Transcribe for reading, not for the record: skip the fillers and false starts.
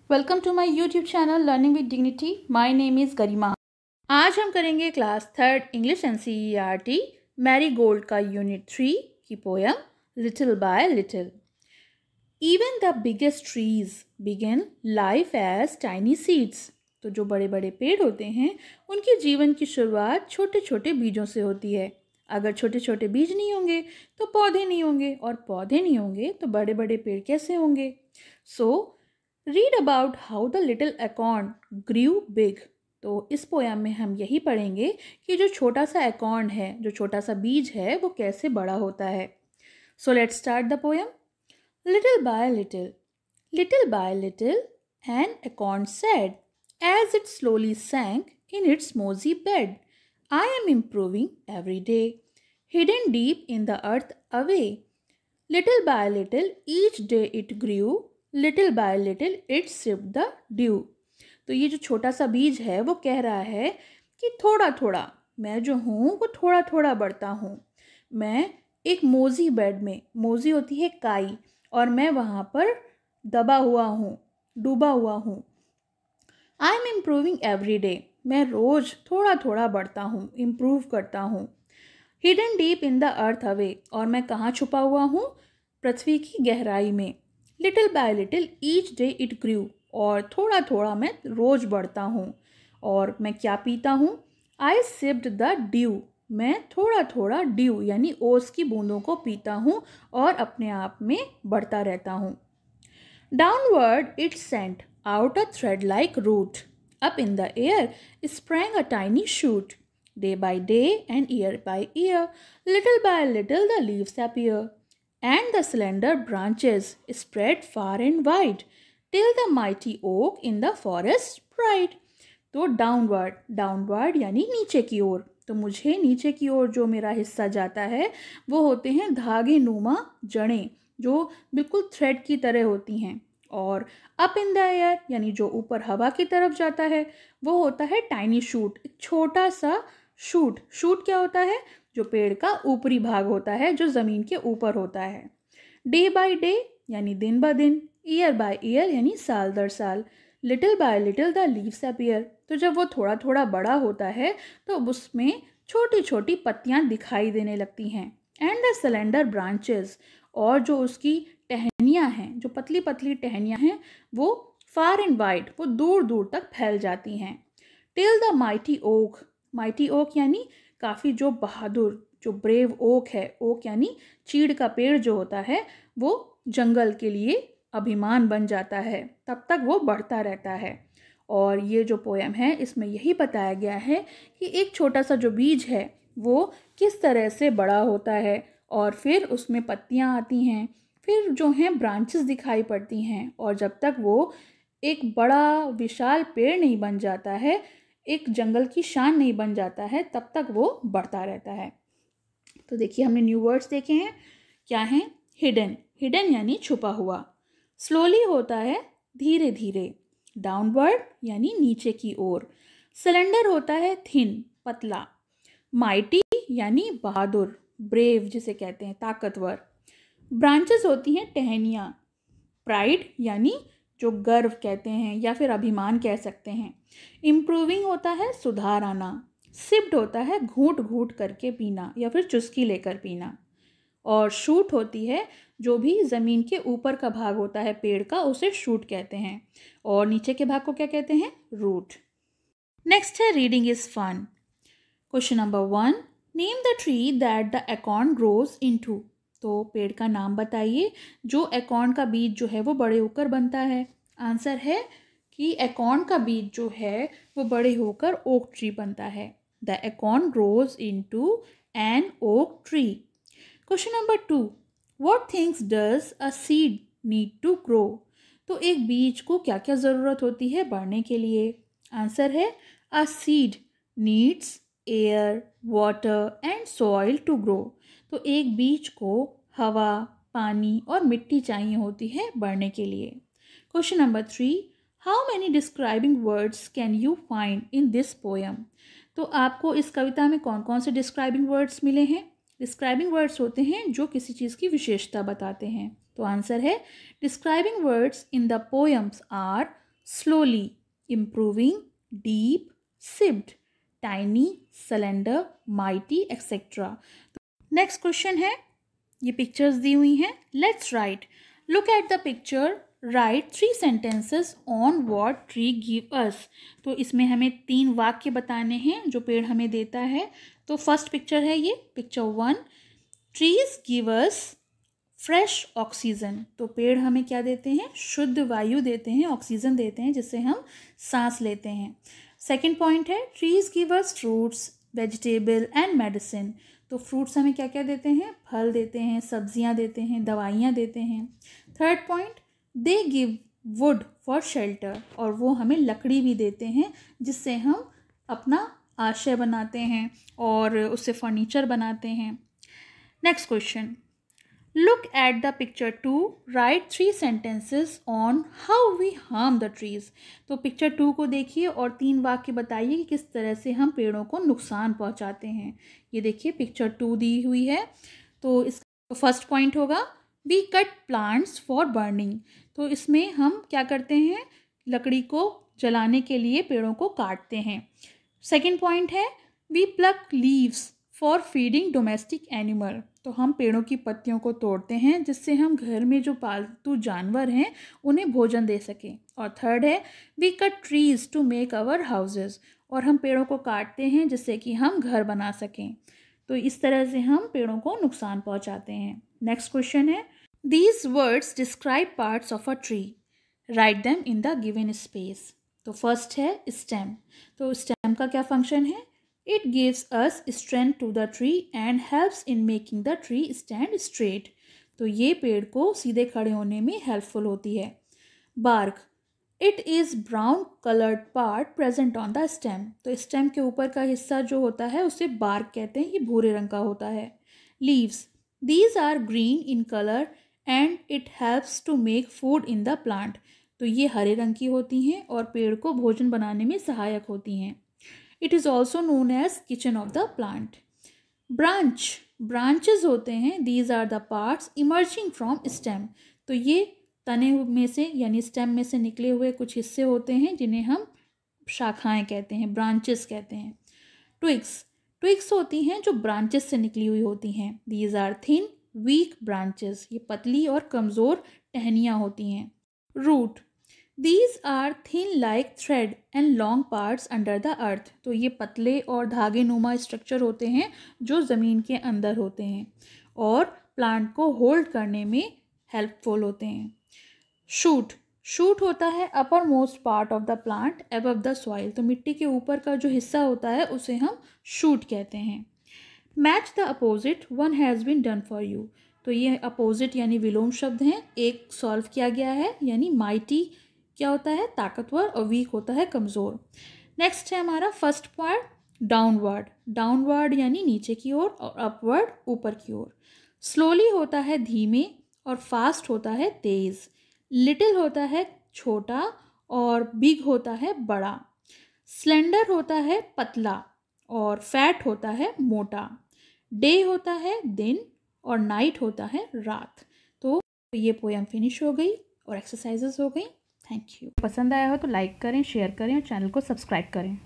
Welcome to my YouTube channel learning with dignity. My name is Garima. आज हम करेंगे class 3 English NCERT Marigold का unit 3 की poem little by little. Even the biggest trees begin life as tiny seeds. तो जो बड़े बड़े पेड़ होते हैं उनके जीवन की शुरुआत छोटे छोटे बीजों से होती है। अगर छोटे छोटे बीज नहीं होंगे तो पौधे नहीं होंगे, और पौधे नहीं होंगे तो बड़े बड़े पेड़ कैसे होंगे। So read about how the little acorn grew big. तो इस पोयम में हम यही पढ़ेंगे कि जो छोटा सा एकॉर्न है, जो छोटा सा बीज है, वो कैसे बड़ा होता है। So let's start the poem. Little by little, little by little, an acorn said, as it slowly sank in its mossy bed, I am improving every day, hidden deep in the earth away. Little by little, each day it grew, little by little it sipped the dew. तो ये जो छोटा सा बीज है वो कह रहा है कि थोड़ा थोड़ा मैं जो हूँ वो थोड़ा थोड़ा बढ़ता हूँ। मैं एक मोजी बेड में, मोजी होती है काई, और मैं वहाँ पर दबा हुआ हूँ, डूबा हुआ हूँ। I am improving every day, मैं रोज़ थोड़ा थोड़ा बढ़ता हूँ, इम्प्रूव करता हूँ। Hidden deep in the earth away, और मैं कहाँ छुपा हुआ हूँ, पृथ्वी की गहराई में। Little by little each day it grew, और थोड़ा थोड़ा मैं रोज़ बढ़ता हूँ। और मैं क्या पीता हूँ, आई सिप्ड द ड्यू, मैं थोड़ा थोड़ा ड्यू यानी ओस की बूंदों को पीता हूँ और अपने आप में बढ़ता रहता हूँ। Downward it sent out a thread-like root. Up in the air sprang a tiny shoot. Day by day and year by year, little by little the leaves appear, and the slender branches spread far and wide, till the mighty oak in the forest pride. तो downward यानी नीचे की ओर। तो मुझे नीचे की ओर जो मेरा हिस्सा जाता है वो होते हैं धागे नुमा जड़ें, जो बिल्कुल थ्रेड की तरह होती हैं। और अप इन द एयर यानी जो ऊपर हवा की तरफ जाता है वो होता है टाइनी शूट, एक छोटा सा शूट। शूट क्या होता है, जो पेड़ का ऊपरी भाग होता है, जो ज़मीन के ऊपर होता है। डे बाय डे यानी दिन ब दिन, ईयर बाय ईयर यानी साल दर साल, little by little the leaves appear. तो जब वो थोड़ा थोड़ा बड़ा होता है तो उसमें छोटी छोटी पत्तियां दिखाई देने लगती हैं। एंड द सिलेंडर ब्रांचेस, और जो उसकी टहनियाँ हैं, जो पतली पतली टहनियाँ हैं, वो फार एंड वाइड, वो दूर दूर तक फैल जाती हैं। टिल द माइटी ओक यानी काफ़ी जो बहादुर, जो ब्रेव ओक है, ओक यानी चीड़ का पेड़ जो होता है, वो जंगल के लिए अभिमान बन जाता है, तब तक वो बढ़ता रहता है। और ये जो पोयम है इसमें यही बताया गया है कि एक छोटा सा जो बीज है वो किस तरह से बड़ा होता है, और फिर उसमें पत्तियां आती हैं, फिर जो हैं ब्रांचेस दिखाई पड़ती हैं, और जब तक वो एक बड़ा विशाल पेड़ नहीं बन जाता है, एक जंगल की शान नहीं बन जाता है, तब तक वो बढ़ता रहता है। तो देखिए हमने न्यू वर्ड्स देखे हैं। क्या हैं, हिडन, हिडन यानी छुपा हुआ। स्लोली होता है धीरे धीरे। डाउनवर्ड यानी नीचे की ओर। सिलेंडर होता है थिन, पतला। माइटी यानी बहादुर, ब्रेव जिसे कहते हैं, ताकतवर। ब्रांचेस होती हैं टहनियाँ। प्राइड यानी जो गर्व कहते हैं या फिर अभिमान कह सकते हैं। इम्प्रूविंग होता है सुधार आना। सिप्ड होता है घूंट घूंट करके पीना या फिर चुस्की लेकर पीना। और शूट होती है जो भी ज़मीन के ऊपर का भाग होता है पेड़ का, उसे शूट कहते हैं। और नीचे के भाग को क्या कहते हैं, रूट। नेक्स्ट है reading is fun. Question number 1, name the tree that the acorn grows into. तो पेड़ का नाम बताइए जो एकॉर्न का बीज जो है वो बड़े होकर बनता है। आंसर है कि एकॉर्न का बीज जो है वो बड़े होकर ओक ट्री बनता है। The acorn grows into an oak tree. Question number 2, what things does a seed need to grow. तो एक बीज को क्या क्या ज़रूरत होती है बढ़ने के लिए। आंसर है a seed needs air, water and soil to grow. तो एक बीज को हवा, पानी और मिट्टी चाहिए होती है बढ़ने के लिए। Question number 3, how many describing words can you find in this poem. तो आपको इस कविता में कौन कौन से डिस्क्राइबिंग वर्ड्स मिले हैं। डिस्क्राइबिंग वर्ड्स होते हैं जो किसी चीज़ की विशेषता बताते हैं। तो आंसर है describing words in the poems are slowly, improving, deep, sipped, tiny, slender, mighty, etc. Next question है, ये पिक्चर्स दी हुई हैं. Let's write. Look at the picture. Write 3 sentences on what tree give us. तो इसमें हमें 3 वाक्य बताने हैं जो पेड़ हमें देता है. तो फर्स्ट पिक्चर है ये, picture 1. Trees give us fresh oxygen. तो पेड़ हमें क्या देते हैं? शुद्ध वायु देते हैं, ऑक्सीजन देते हैं जिससे हम सांस लेते हैं. सेकेंड पॉइंट है, trees give us fruits, vegetable and medicine. तो फ्रूट्स हमें क्या क्या देते हैं? फल देते हैं, सब्जियां देते हैं, दवाइयाँ देते हैं. Third point, they give would for shelter. और वो हमें लकड़ी भी देते हैं जिससे हम अपना आश्रय बनाते हैं और उससे फर्नीचर बनाते हैं. Next question. Look at the picture 2. Write 3 sentences on how we harm the trees. तो पिक्चर 2 को देखिए और 3 वाक्य बताइए कि किस तरह से हम पेड़ों को नुकसान पहुंचाते हैं. ये देखिए पिक्चर 2 दी हुई है. तो इसका फर्स्ट पॉइंट होगा, we cut plants for burning. तो इसमें हम क्या करते हैं? लकड़ी को जलाने के लिए पेड़ों को काटते हैं. सेकेंड पॉइंट है, we pluck leaves for feeding domestic animal. तो हम पेड़ों की पत्तियों को तोड़ते हैं जिससे हम घर में जो पालतू जानवर हैं उन्हें भोजन दे सकें. और थर्ड है, we cut trees to make our houses. और हम पेड़ों को काटते हैं जिससे कि हम घर बना सकें. तो इस तरह से हम पेड़ों को नुकसान पहुंचाते हैं. नेक्स्ट क्वेश्चन है, these words describe parts of a tree. Write them in the given space. तो फर्स्ट है स्टेम. तो स्टेम का क्या फंक्शन है? It gives us strength to the tree and helps in making the tree stand straight. तो ये पेड़ को सीधे खड़े होने में हेल्पफुल होती है. Bark. It is brown colored part present on the stem. तो स्टेम के ऊपर का हिस्सा जो होता है उसे bark कहते हैं, ये भूरे रंग का होता है. Leaves. These are green in color and it helps to make food in the plant. तो ये हरे रंग की होती हैं और पेड़ को भोजन बनाने में सहायक होती हैं. It is also known as kitchen of the plant. Branch. Branches होते हैं. These are the parts emerging from stem. तो ये तने में से यानी स्टेम में से निकले हुए कुछ हिस्से होते हैं जिन्हें हम शाखाएं कहते हैं, ब्रांचेस कहते हैं. Twigs. Twigs होती हैं जो ब्रांचेस से निकली हुई होती हैं. These are thin, weak branches. ये पतली और कमज़ोर टहनियाँ होती हैं. Root. These are thin like thread and long parts under the earth. तो ये पतले और धागे नुमा स्ट्रक्चर होते हैं जो ज़मीन के अंदर होते हैं और प्लांट को होल्ड करने में हेल्पफुल होते हैं. शूट. शूट होता है upper most part of the plant above the soil. तो मिट्टी के ऊपर का जो हिस्सा होता है उसे हम शूट कहते हैं. Match the opposite. One has been done for you. तो ये अपोजिट यानी विलोम शब्द हैं. एक सॉल्व किया गया है यानी माइटी क्या होता है? ताकतवर. और वीक होता है कमज़ोर. नेक्स्ट है हमारा फर्स्ट पार्ट, डाउनवर्ड. डाउनवर्ड यानी नीचे की ओर और अपवर्ड ऊपर की ओर. स्लोली होता है धीमे और फास्ट होता है तेज़. लिटिल होता है छोटा और बिग होता है बड़ा. स्लेंडर होता है पतला और फैट होता है मोटा. डे होता है दिन और नाइट होता है रात. तो ये पोएम फिनिश हो गई और एक्सरसाइजेस हो गई. Thank you. पसंद आया हो तो लाइक करें, शेयर करें और चैनल को सब्सक्राइब करें.